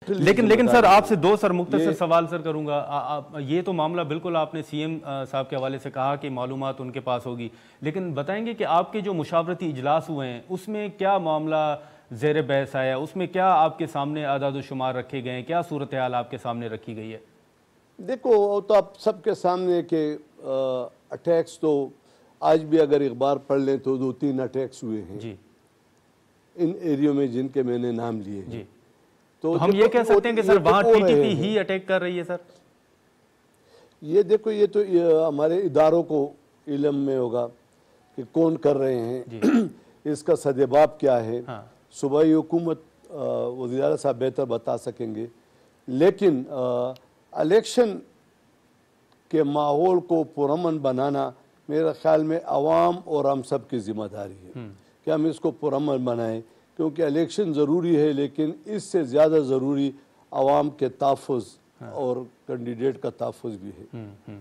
لیکن سر آپ سے دو مختصر سوال سر کروں گا. یہ تو معاملہ بالکل آپ نے سی ایم صاحب کے حوالے سے کہا کہ معلومات ان کے پاس ہوگی, لیکن بتائیں گے کہ آپ کے جو مشاورتی اجلاس ہوئے ہیں اس میں کیا معاملہ زیر بحث آیا, اس میں کیا آپ کے سامنے اعداد و شمار رکھے گئے ہیں, کیا صورتحال آپ کے سامنے رکھی گئی ہے؟ دیکھو تو آپ سب کے سامنے کہ اٹیکس تو آج بھی اگر اخبار پڑھ لیں تو 2-3 اٹیکس ہوئے ہیں جی ان ایریوں میں جن کے میں نے نام لیے ہیں. جی, تو ہم یہ کہہ سکتے ہیں کہ سر وہاں ٹی ٹی پی ہی اٹیک کر رہی ہے سر؟ یہ دیکھو یہ تو ہمارے اداروں کو علم میں ہوگا کہ کون کر رہے ہیں, اس کا سدباب کیا ہے. صوبائی حکومت وزیر اعلیٰ صاحب بہتر بتا سکیں گے, لیکن الیکشن کے ماحول کو پرامن بنانا میرے خیال میں عوام اور ہم سب کی ذمہ داری ہے کہ ہم اس کو پرامن بنائیں, کیونکہ الیکشن ضروری ہے لیکن اس سے زیادہ ضروری عوام کے تحفظ اور کینڈیڈیٹ کا تحفظ بھی ہے.